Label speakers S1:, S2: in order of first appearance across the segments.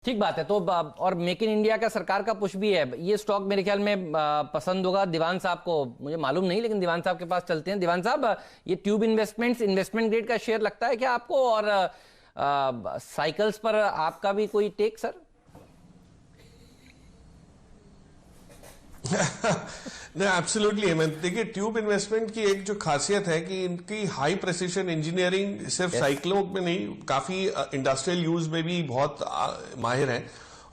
S1: ठीक बात है। तो और मेक इन इंडिया का सरकार का पुश भी है, ये स्टॉक मेरे ख्याल में पसंद होगा दीवान साहब को, मुझे मालूम नहीं, लेकिन दीवान साहब के पास चलते हैं। दीवान साहब, ये ट्यूब इन्वेस्टमेंट्स इन्वेस्टमेंट ग्रेड का शेयर लगता है क्या आपको, और साइकिल्स पर आपका भी कोई टेक सर?
S2: नहीं, एब्सोल्युटली हेमंत, देखिए ट्यूब इन्वेस्टमेंट की एक जो खासियत है कि इनकी हाई प्रेसिशन इंजीनियरिंग सिर्फ साइकिलों में नहीं, काफी इंडस्ट्रियल यूज में भी बहुत माहिर है।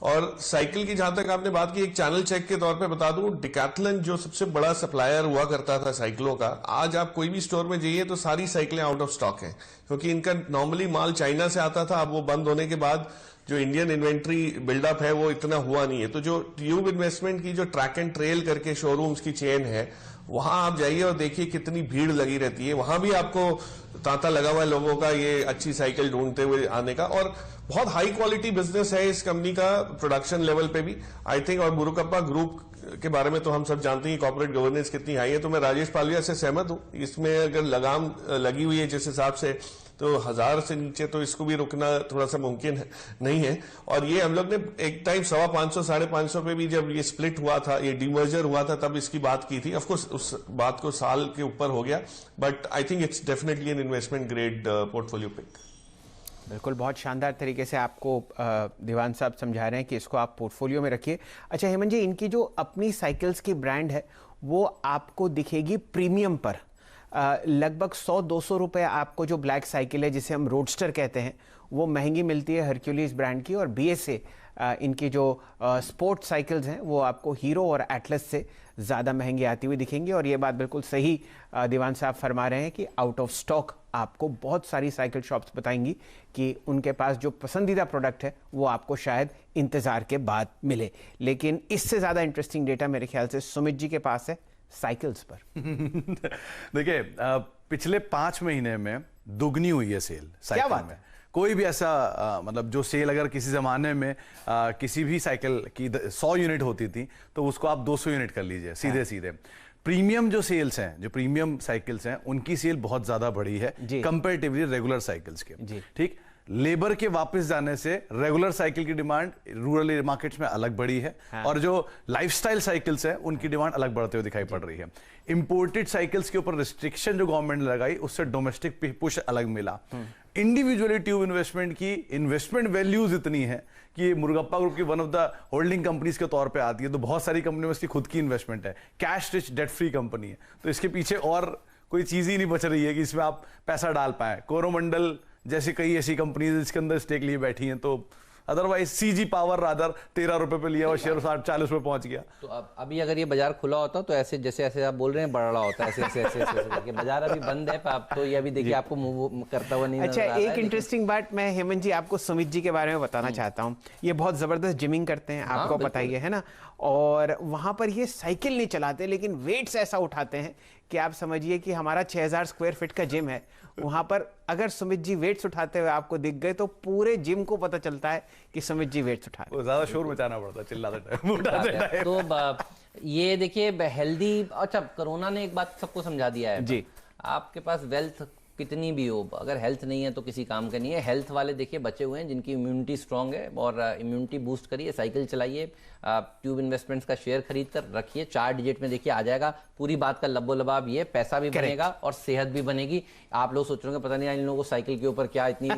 S2: और साइकिल की जहां तक आपने बात की, एक चैनल चेक के तौर पे बता दूं, डिकैथलन जो सबसे बड़ा सप्लायर हुआ करता था साइकिलों का, आज आप कोई भी स्टोर में जाइए तो सारी साइकिलें आउट ऑफ स्टॉक हैं, क्योंकि इनका नॉर्मली माल चाइना से आता था। अब वो बंद होने के बाद जो इंडियन इन्वेंट्री बिल्डअप है वो इतना हुआ नहीं है। तो जो ट्यूब इन्वेस्टमेंट की जो ट्रैक एंड ट्रेल करके शोरूम्स की चेन है, वहां आप जाइए और देखिए कितनी भीड़ लगी रहती है। वहां भी आपको तांता लगा हुआ है लोगों का ये अच्छी साइकिल ढूंढते हुए आने का। और बहुत हाई क्वालिटी बिजनेस है इस कंपनी का, प्रोडक्शन लेवल पे भी आई थिंक। और मुरुगप्पा ग्रुप के बारे में तो हम सब जानते हैं कॉर्पोरेट गवर्नेंस कितनी हाई है। तो मैं राजेश पालिया से सहमत हूं, इसमें अगर लगाम लगी हुई है जिस हिसाब से, तो 1000 से नीचे तो इसको भी रुकना थोड़ा सा मुमकिन नहीं है। और ये हम लोग ने एक टाइम 550 550 पे भी जब ये स्प्लिट हुआ था, ये डीमर्जर हुआ था, तब इसकी बात की थी। ऑफकोर्स उस बात को साल के ऊपर हो गया, but I think it's definitely an investment grade portfolio pick.
S3: बिल्कुल, बहुत शानदार तरीके से आपको दीवान साहब समझा रहे हैं कि इसको आप पोर्टफोलियो में रखिए। अच्छा हेमंत जी, इनकी जो अपनी साइकिल्स की ब्रांड है वो आपको दिखेगी प्रीमियम पर, लगभग 100-200 रुपये आपको जो ब्लैक साइकिल है जिसे हम रोडस्टर कहते हैं वो महंगी मिलती है हरक्यूलिस ब्रांड की, और BSA इनकी जो स्पोर्ट्स साइकिल्स हैं वो आपको हीरो और एटलस से ज़्यादा महंगी आती हुई दिखेंगी। और ये बात बिल्कुल सही दीवान साहब फरमा रहे हैं कि आउट ऑफ स्टॉक आपको बहुत सारी साइकिल शॉप्स बताएंगी कि उनके पास जो पसंदीदा प्रोडक्ट है वो आपको शायद इंतज़ार के बाद मिले। लेकिन इससे ज़्यादा इंटरेस्टिंग डेटा मेरे ख्याल से सुमित जी के पास है साइकिल्स पर।
S4: देखिए, पिछले 5 महीने में दुगनी हुई है सेल साइकिल में। कोई भी ऐसा मतलब जो सेल अगर किसी जमाने में किसी भी साइकिल की 100 यूनिट होती थी तो उसको आप 200 यूनिट कर लीजिए सीधे सीधे। प्रीमियम जो सेल्स हैं, जो प्रीमियम साइकिल्स हैं, उनकी सेल बहुत ज्यादा बढ़ी है कंपैरेटिवली रेगुलर साइकिल्स के। ठीक, लेबर के वापस जाने से रेगुलर साइकिल की डिमांड रूरल मार्केट्स में अलग बढ़ी है, और जो लाइफस्टाइल साइकिल्स है उनकी डिमांड अलग बढ़ते हुए दिखाई पड़ रही है। इंपोर्टेड साइकिल्स के ऊपर रिस्ट्रिक्शन जो गवर्नमेंट ने लगाई उससे डोमेस्टिक पुश अलग मिला। इंडिविजुअली ट्यूब इन्वेस्टमेंट की इन्वेस्टमेंट वैल्यूज इतनी है कि मुरुगप्पा ग्रुप की one of the holding companies के तौर पे आती है, तो बहुत सारी कंपनी में इसकी खुद की इन्वेस्टमेंट है, cash rich debt free company है। तो इसके पीछे और कोई चीज ही नहीं बच रही है कि इसमें आप पैसा डाल पाए। कोरोमंडल जैसी कई ऐसी कंपनीज इसके अंदर स्टेक लिए बैठी हैं, तो अदरवाइज CG पावर रादर 13 रुपए पे लिया और शेयर 40 रुपए पहुंच गया।
S1: तो अब अभी अगर ये बाजार खुला होता तो ऐसे जैसे ऐसे आप बोल रहे हैं बढ़ रहा होता, ऐसे ऐसे ऐसे ऐसे करके। बाजार अभी बंद है, आप तो ये अभी देखिए आपको मूव करता हुआ नहीं
S3: अच्छा,
S1: नजर आ रहा
S3: एक इंटरेस्टिंग बात मैं हेमंत जी आपको सुमित जी के बारे में बताना चाहता हूँ। ये बहुत जबरदस्त जिमिंग करते हैं, आपको पता ही है ना। और वहां पर ये साइकिल नहीं चलाते लेकिन वेट्स ऐसा उठाते हैं कि आप समझिए कि हमारा 6000 स्क्वायर फीट का जिम है, वहां पर अगर सुमित जी वेट्स उठाते हुए आपको दिख गए तो पूरे जिम को पता चलता है कि सुमित जी वेट्स उठा रहे हैं।
S4: ज्यादा शोर मचाना पड़ता है, चिल्लाते टाइम।
S1: तो ये देखिए हेल्दी, अच्छा कोरोना ने एक बात सबको समझा दिया है जी, आपके पास वेल्थ कितनी भी हो, अगर हेल्थ नहीं है तो किसी काम का नहीं है। हेल्थ वाले देखिए बचे हुए हैं जिनकी इम्यूनिटी स्ट्रांग है, और इम्यूनिटी बूस्ट करिए, साइकिल चलाइए, ट्यूब इन्वेस्टमेंट्स का शेयर खरीद कर रखिए, 4 डिजिट में देखिए आ जाएगा। पूरी बात का लब्बो लबाब ये, पैसा भी बनेगा और सेहत भी बनेगी। आप लोग सोच रहे होंगे पता नहीं इन लोगों को साइकिल के ऊपर क्या इतनी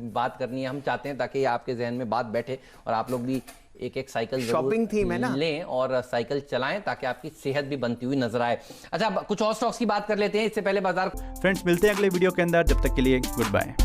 S1: बात करनी है। हम चाहते हैं ताकि आपके जहन में बात बैठे और आप लोग भी एक साइकिल
S3: शॉपिंग थीम है ना,
S1: लें और साइकिल चलाएं ताकि आपकी सेहत भी बनती हुई नजर आए। अच्छा, कुछ और स्टॉक्स की बात कर लेते हैं, इससे पहले बाजार।
S5: फ्रेंड्स, मिलते हैं अगले वीडियो के अंदर, जब तक के लिए गुड बाय।